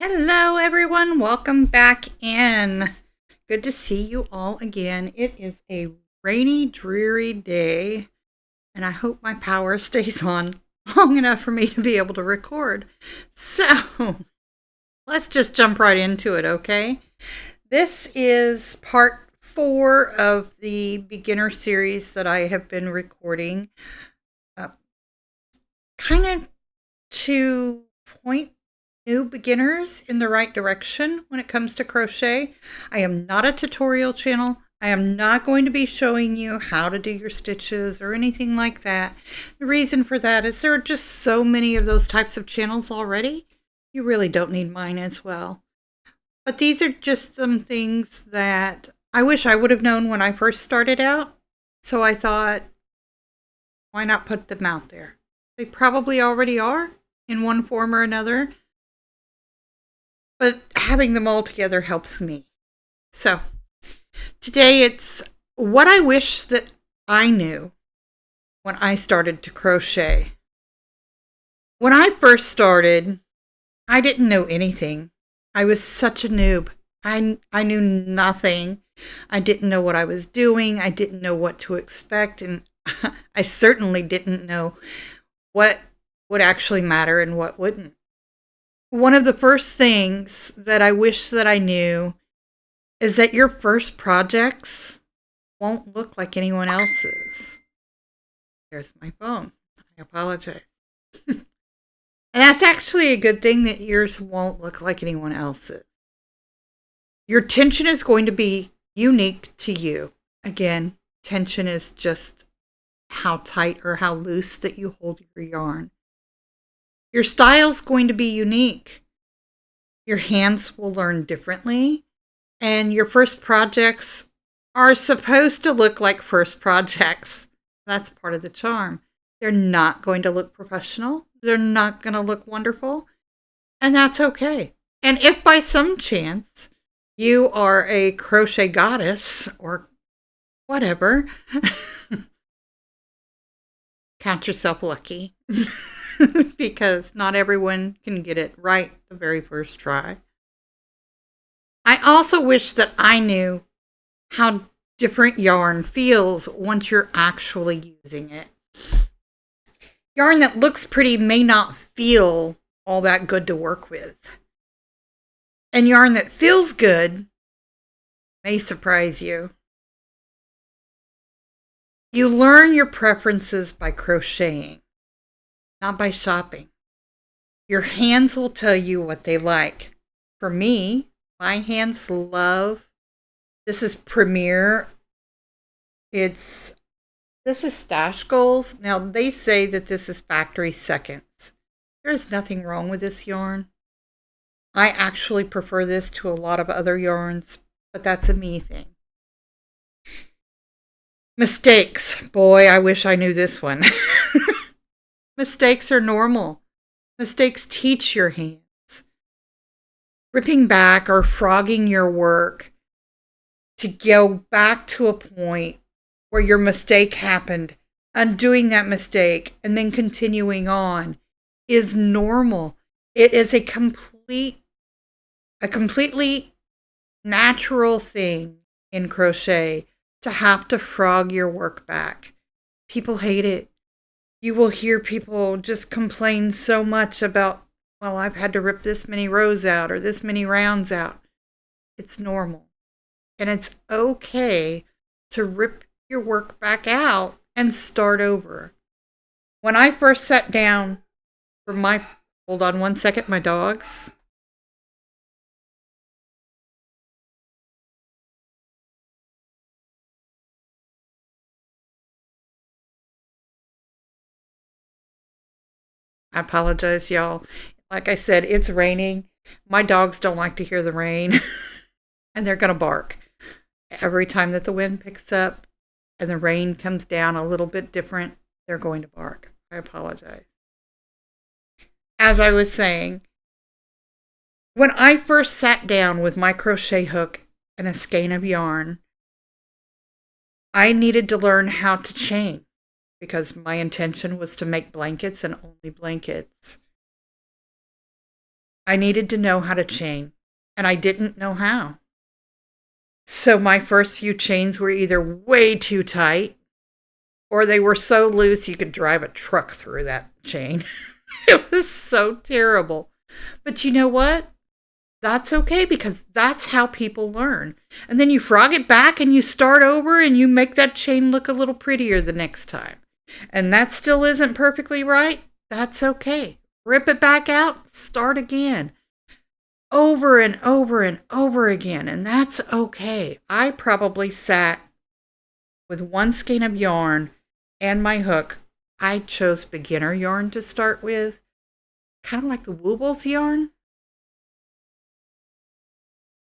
Hello, everyone. Welcome back in. Good to see you all again. It is a rainy, dreary day, and I hope my power stays on long enough for me to be able to record. So, let's just jump right into it, okay? This is part 4 of the beginner series that I have been recording, uh, kind of to point new beginners in the right direction when it comes to crochet. I am not a tutorial channel. I am not going to be showing you how to do your stitches or anything like that. The reason for that is there are just so many of those types of channels already. You really don't need mine as well. But these are just some things that I wish I would have known when I first started out. So I thought, why not put them out there? They probably already are in one form or another, but having them all together helps me. So today it's what I wish that I knew when I started to crochet. When I first started, I didn't know anything. I was such a noob. I knew nothing. I didn't know what I was doing. I didn't know what to expect. And I certainly didn't know what would actually matter and what wouldn't. One of the first things that I wish that I knew is that your first projects won't look like anyone else's. There's my phone. I apologize. And that's actually a good thing that yours won't look like anyone else's. Your tension is going to be unique to you. Again, tension is just how tight or how loose that you hold your yarn. Your style's going to be unique. Your hands will learn differently. And your first projects are supposed to look like first projects. That's part of the charm. They're not going to look professional. They're not going to look wonderful. And that's okay. And if by some chance you are a crochet goddess or whatever, count yourself lucky. Because not everyone can get it right the very first try. I also wish that I knew how different yarn feels once you're actually using it. Yarn that looks pretty may not feel all that good to work with. And yarn that feels good may surprise you. You learn your preferences by crocheting, not by shopping. Your hands will tell you what they like. For me, my hands love, this is Premier. This is Stash Goals. Now, they say that this is factory seconds. There is nothing wrong with this yarn. I actually prefer this to a lot of other yarns, but that's a me thing. Mistakes. Boy, I wish I knew this one. Mistakes are normal. Mistakes teach your hands. Ripping back or frogging your work to go back to a point where your mistake happened, undoing that mistake, and then continuing on is normal. It is a completely natural thing in crochet to have to frog your work back. People hate it. You will hear people just complain so much about, well, I've had to rip this many rows out or this many rounds out. It's normal. And it's okay to rip your work back out and start over. When I first sat down for my, hold on one second, my dogs. I apologize, y'all. Like I said, it's raining. My dogs don't like to hear the rain, and they're going to bark. Every time that the wind picks up and the rain comes down a little bit different, they're going to bark. I apologize. As I was saying, when I first sat down with my crochet hook and a skein of yarn, I needed to learn how to chain because my intention was to make blankets and only blankets. I needed to know how to chain, and I didn't know how. So my first few chains were either way too tight or they were so loose you could drive a truck through that chain. It was so terrible. But you know what? That's okay because that's how people learn. And then you frog it back and you start over and you make that chain look a little prettier the next time. And that still isn't perfectly right. That's okay. Rip it back out, start again. Over and over and over again. And that's okay. I probably sat with one skein of yarn and my hook. I chose beginner yarn to start with, kind of like the Woobles yarn.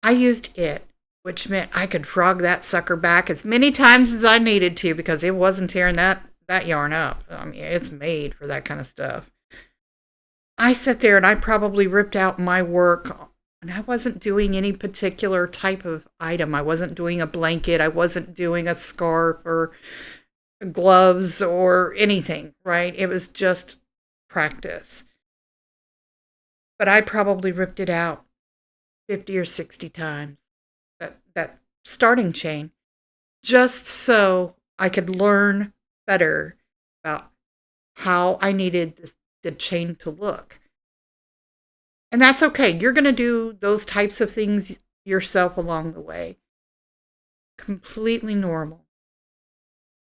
I used it, which meant I could frog that sucker back as many times as I needed to because it wasn't tearing that yarn up. I mean, it's made for that kind of stuff. I sat there and I probably ripped out my work, and I wasn't doing any particular type of item. I wasn't doing a blanket. I wasn't doing a scarf or gloves or anything, right? It was just practice. But I probably ripped it out 50 or 60 times, that starting chain, just so I could learn better about how I needed the chain to look. And that's okay. You're going to do those types of things yourself along the way. Completely normal.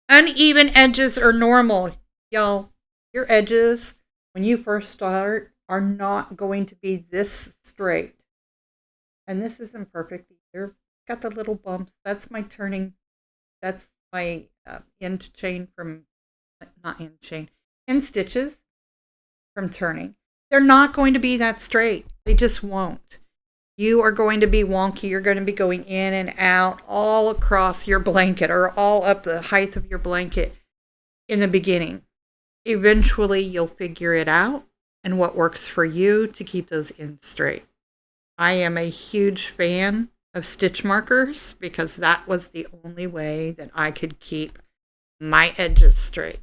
Uneven edges are normal. Y'all, your edges, when you first start, are not going to be this straight. And this isn't perfect either. Got the little bumps. That's my turning. That's my end chain from, not end chain, end stitches from turning. They're not going to be that straight. They just won't. You are going to be wonky. You're going to be going in and out all across your blanket or all up the height of your blanket in the beginning. Eventually, you'll figure it out and what works for you to keep those ends straight. I am a huge fan of stitch markers because that was the only way that I could keep my edges straight.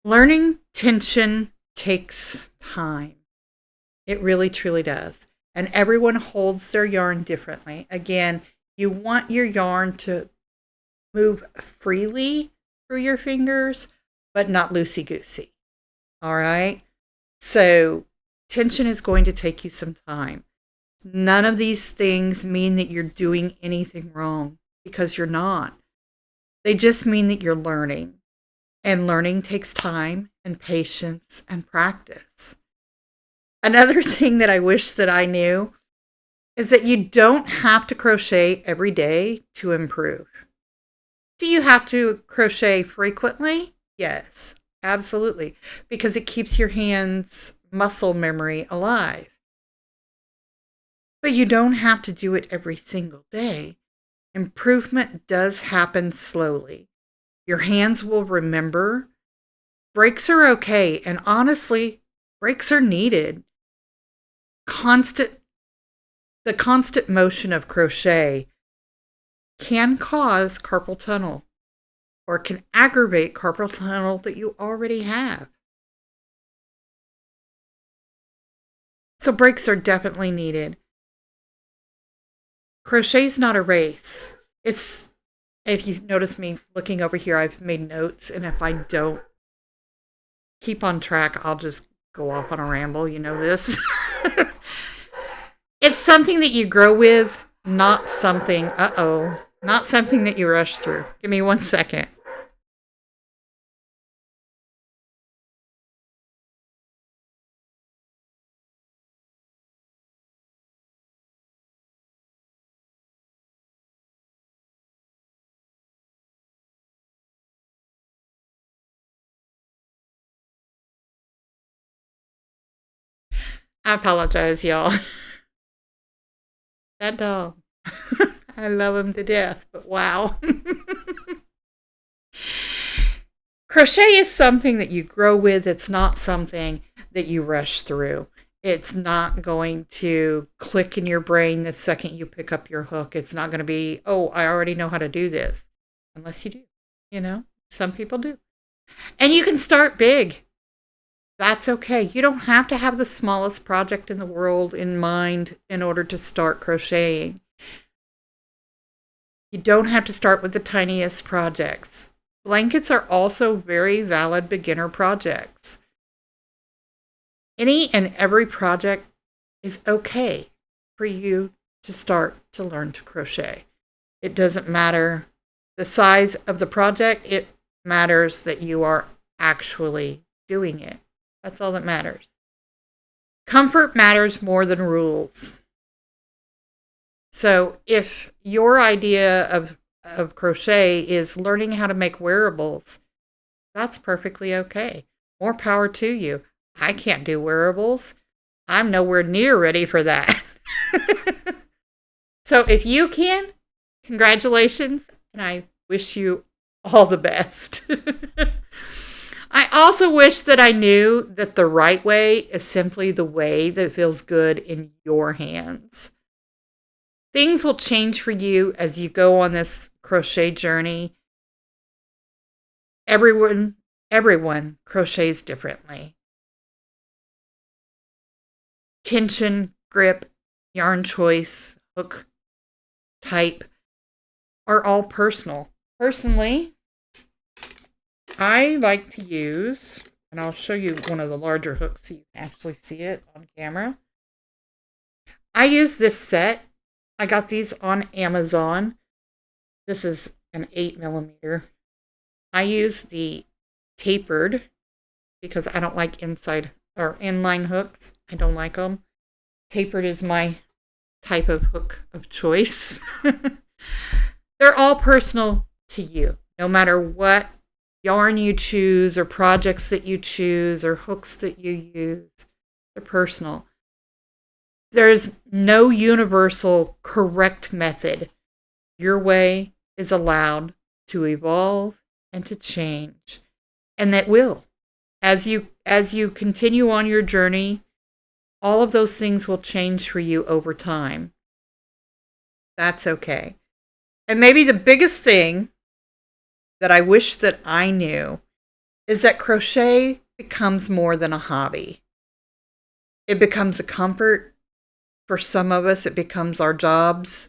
Learning tension takes time. It really, truly does. And everyone holds their yarn differently. Again, you want your yarn to move freely through your fingers, but not loosey-goosey. All right? So tension is going to take you some time. None of these things mean that you're doing anything wrong, because you're not. They just mean that you're learning. And learning takes time and patience and practice. Another thing that I wish that I knew is that you don't have to crochet every day to improve. Do you have to crochet frequently? Yes, absolutely, because it keeps your hands' muscle memory alive. But you don't have to do it every single day. Improvement does happen slowly. Your hands will remember. Breaks are okay, and honestly, breaks are needed. The constant motion of crochet can cause carpal tunnel or can aggravate carpal tunnel that you already have. So breaks are definitely needed. Crochet is not a race. If you notice me looking over here, I've made notes, and if I don't keep on track, I'll just go off on a ramble. You know this. It's something that you grow with, not something, not something that you rush through. Give me 1 second. I apologize, y'all. That dog. I love him to death, but wow. Crochet is something that you grow with. It's not something that you rush through. It's not going to click in your brain the second you pick up your hook. It's not going to be, oh, I already know how to do this. Unless you do. You know, some people do. And you can start big. That's okay. You don't have to have the smallest project in the world in mind in order to start crocheting. You don't have to start with the tiniest projects. Blankets are also very valid beginner projects. Any and every project is okay for you to start to learn to crochet. It doesn't matter the size of the project, it matters that you are actually doing it. That's all that matters. Comfort matters more than rules. So if your idea of crochet is learning how to make wearables, that's perfectly okay. More power to you. I can't do wearables. I'm nowhere near ready for that. So if you can, congratulations, and I wish you all the best. I also wish that I knew that the right way is simply the way that feels good in your hands. Things will change for you as you go on this crochet journey. Everyone crochets differently. Tension, grip, yarn choice, hook type are all personal. Personally, I like to use, and I'll show you one of the larger hooks so you can actually see it on camera. I use this set. I got these on Amazon. This is an 8mm. I use the tapered because I don't like inside or inline hooks. I don't like them. Tapered is my type of hook of choice. They're all personal to you, no matter what yarn you choose or projects that you choose or hooks that you use. They're personal. There's no universal correct method. Your way is allowed to evolve and to change. And that will. As you continue on your journey, all of those things will change for you over time. That's okay. And maybe the biggest thing that I wish that I knew is that crochet becomes more than a hobby. It becomes a comfort. For some of us, it becomes our jobs.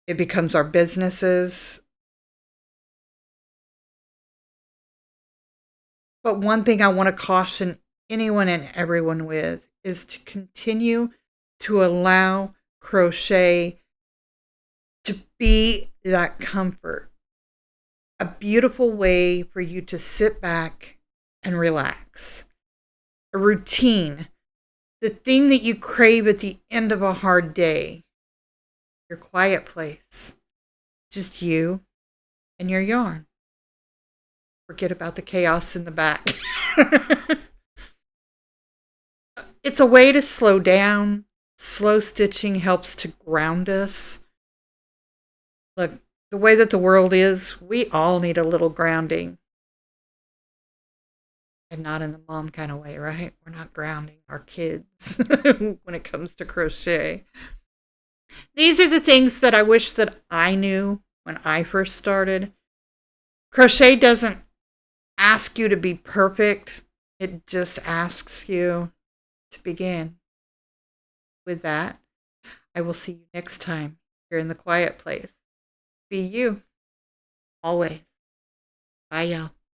It becomes our businesses. But one thing I want to caution anyone and everyone with is to continue to allow crochet to be that comfort. A beautiful way for you to sit back and relax. A routine. The thing that you crave at the end of a hard day. Your quiet place. Just you and your yarn. Forget about the chaos in the back. It's a way to slow down. Slow stitching helps to ground us. Look, the way that the world is, we all need a little grounding. And not in the mom kind of way, right? We're not grounding our kids when it comes to crochet. These are the things that I wish that I knew when I first started. Crochet doesn't ask you to be perfect. It just asks you to begin. With that, I will see you next time here in the quiet place. Be you, always. Bye, y'all.